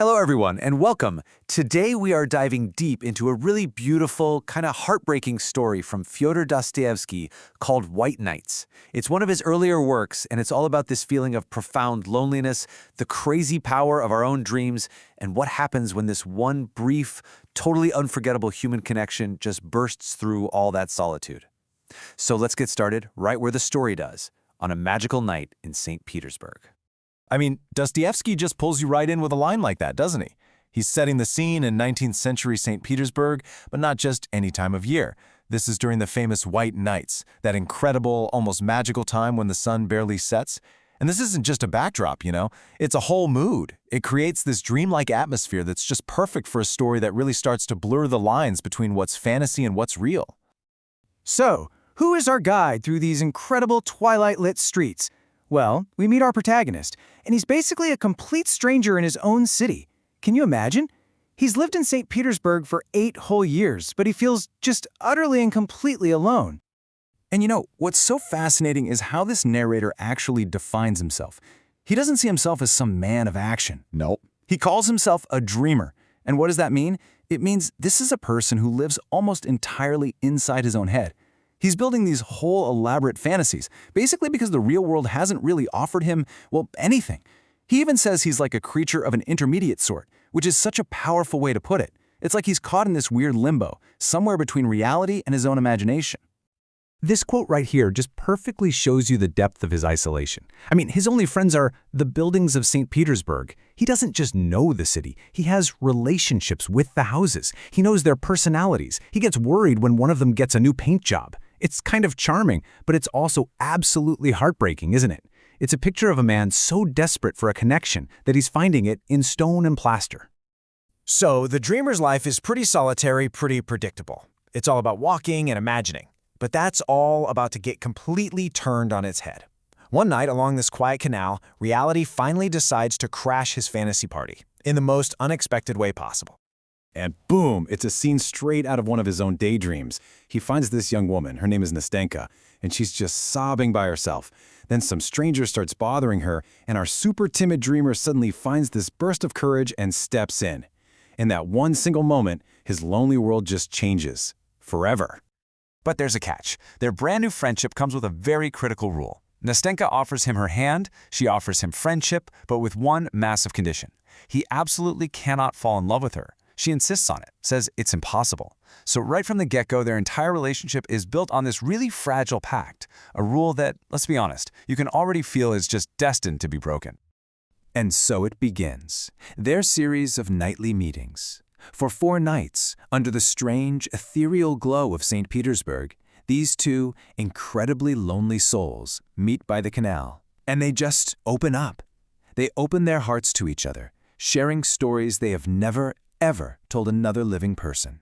Hello, everyone, and welcome. Today we are diving deep into a really beautiful, kind of heartbreaking story from Fyodor Dostoevsky called White Nights. It's one of his earlier works, and it's all about this feeling of profound loneliness, the crazy power of our own dreams, and what happens when this one brief, totally unforgettable human connection just bursts through all that solitude. So let's get started right where the story does, on a magical night in St. Petersburg. I mean, Dostoevsky just pulls you right in with a line like that, doesn't he? He's setting the scene in 19th century St. Petersburg, but not just any time of year. This is during the famous White Nights, that incredible, almost magical time when the sun barely sets. And this isn't just a backdrop, it's a whole mood. It creates this dreamlike atmosphere that's just perfect for a story that really starts to blur the lines between what's fantasy and what's real. So, who is our guide through these incredible twilight-lit streets? Well, we meet our protagonist, and he's basically a complete stranger in his own city. Can you imagine? He's lived in St. Petersburg for 8 whole years, but he feels just utterly and completely alone. And what's so fascinating is how this narrator actually defines himself. He doesn't see himself as some man of action. Nope. He calls himself a dreamer. And what does that mean? It means this is a person who lives almost entirely inside his own head. He's building these whole elaborate fantasies, basically because the real world hasn't really offered him, anything. He even says he's like a creature of an intermediate sort, which is such a powerful way to put it. It's like he's caught in this weird limbo, somewhere between reality and his own imagination. This quote right here just perfectly shows you the depth of his isolation. I mean, his only friends are the buildings of St. Petersburg. He doesn't just know the city. He has relationships with the houses. He knows their personalities. He gets worried when one of them gets a new paint job. It's kind of charming, but it's also absolutely heartbreaking, isn't it? It's a picture of a man so desperate for a connection that he's finding it in stone and plaster. So, the dreamer's life is pretty solitary, pretty predictable. It's all about walking and imagining. But that's all about to get completely turned on its head. One night along this quiet canal, reality finally decides to crash his fantasy party in the most unexpected way possible. And boom, it's a scene straight out of one of his own daydreams. He finds this young woman, her name is Nastenka, and she's just sobbing by herself. Then some stranger starts bothering her, and our super timid dreamer suddenly finds this burst of courage and steps in. In that one single moment, his lonely world just changes. Forever. But there's a catch. Their brand new friendship comes with a very critical rule. Nastenka offers him her hand, she offers him friendship, but with one massive condition. He absolutely cannot fall in love with her. She insists on it, says it's impossible. So right from the get-go, their entire relationship is built on this really fragile pact, a rule that, let's be honest, you can already feel is just destined to be broken. And so it begins, their series of nightly meetings. For 4 nights, under the strange, ethereal glow of St. Petersburg, these two incredibly lonely souls meet by the canal. And they just open up. They open their hearts to each other, sharing stories they have never, ever told another living person.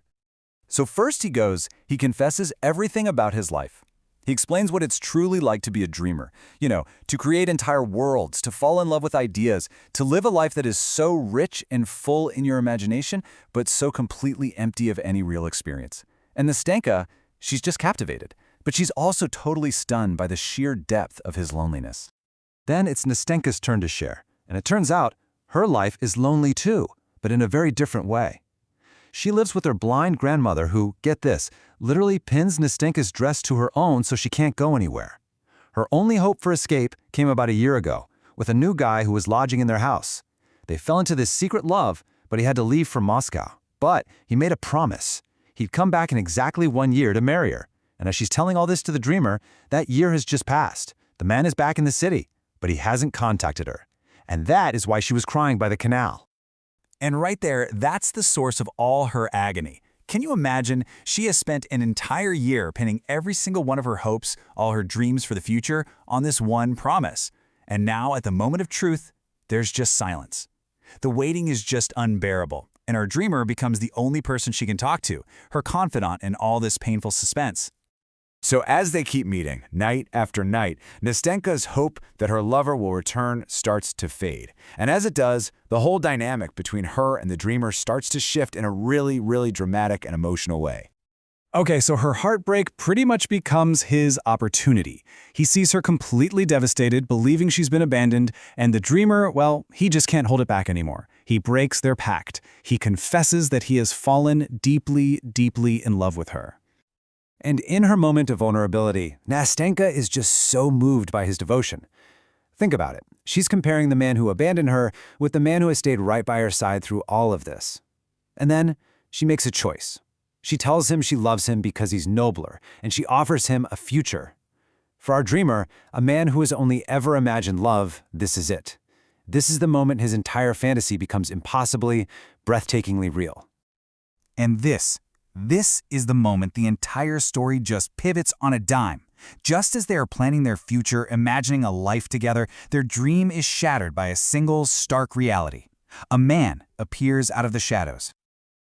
So first he confesses everything about his life. He explains what it's truly like to be a dreamer, to create entire worlds, to fall in love with ideas, to live a life that is so rich and full in your imagination, but so completely empty of any real experience. And Nastenka, she's just captivated, but she's also totally stunned by the sheer depth of his loneliness. Then it's Nastenka's turn to share, and it turns out her life is lonely too, but in a very different way. She lives with her blind grandmother who, get this, literally pins Nastenka's dress to her own so she can't go anywhere. Her only hope for escape came about a year ago, with a new guy who was lodging in their house. They fell into this secret love, but he had to leave for Moscow. But he made a promise. He'd come back in exactly 1 year to marry her. And as she's telling all this to the dreamer, that year has just passed. The man is back in the city, but he hasn't contacted her. And that is why she was crying by the canal. And right there, that's the source of all her agony. Can you imagine? She has spent an entire year pinning every single one of her hopes, all her dreams for the future, on this one promise. And now, at the moment of truth, there's just silence. The waiting is just unbearable, and our dreamer becomes the only person she can talk to, her confidant in all this painful suspense. So as they keep meeting, night after night, Nastenka's hope that her lover will return starts to fade. And as it does, the whole dynamic between her and the dreamer starts to shift in a really, really dramatic and emotional way. Okay, so her heartbreak pretty much becomes his opportunity. He sees her completely devastated, believing she's been abandoned, and the dreamer, well, he just can't hold it back anymore. He breaks their pact. He confesses that he has fallen deeply, deeply in love with her. And in her moment of vulnerability, Nastenka is just so moved by his devotion. Think about it. She's comparing the man who abandoned her with the man who has stayed right by her side through all of this. And then she makes a choice. She tells him she loves him because he's nobler, and she offers him a future. For our dreamer, a man who has only ever imagined love, this is it. This is the moment his entire fantasy becomes impossibly, breathtakingly real. And this is the moment the entire story just pivots on a dime. Just as they are planning their future, imagining a life together, their dream is shattered by a single stark reality. A man appears out of the shadows.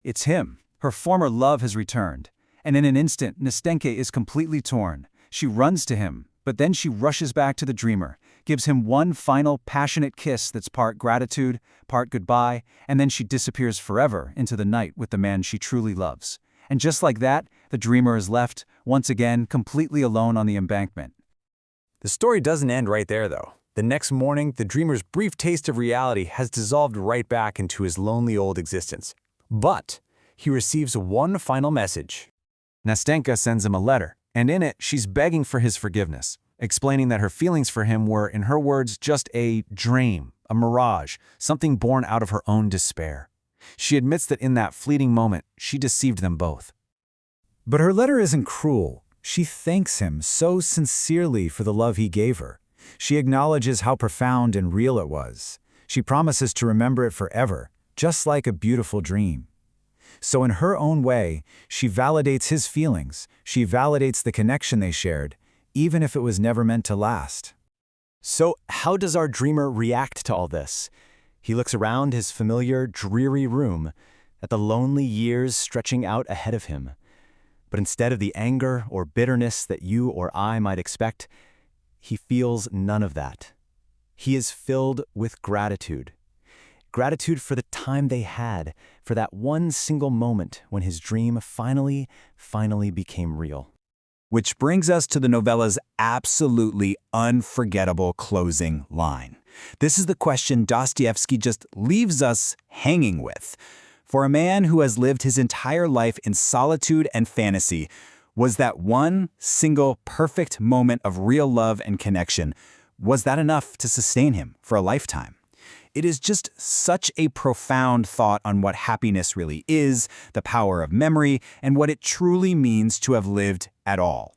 It's him. Her former love has returned. And in an instant, Nastenka is completely torn. She runs to him, but then she rushes back to the dreamer, gives him one final passionate kiss that's part gratitude, part goodbye, and then she disappears forever into the night with the man she truly loves. And just like that, the dreamer is left, once again, completely alone on the embankment. The story doesn't end right there, though. The next morning, the dreamer's brief taste of reality has dissolved right back into his lonely old existence. But he receives one final message. Nastenka sends him a letter, and in it, she's begging for his forgiveness, explaining that her feelings for him were, in her words, just a dream, a mirage, something born out of her own despair. She admits that in that fleeting moment, she deceived them both. But her letter isn't cruel. She thanks him so sincerely for the love he gave her. She acknowledges how profound and real it was. She promises to remember it forever, just like a beautiful dream. So in her own way, she validates his feelings. She validates the connection they shared, even if it was never meant to last. So how does our dreamer react to all this? He looks around his familiar, dreary room at the lonely years stretching out ahead of him. But instead of the anger or bitterness that you or I might expect, he feels none of that. He is filled with gratitude. Gratitude for the time they had, for that one single moment when his dream finally became real. Which brings us to the novella's absolutely unforgettable closing line. This is the question Dostoevsky just leaves us hanging with. For a man who has lived his entire life in solitude and fantasy, was that one single perfect moment of real love and connection, was that enough to sustain him for a lifetime? It is just such a profound thought on what happiness really is, the power of memory, and what it truly means to have lived at all.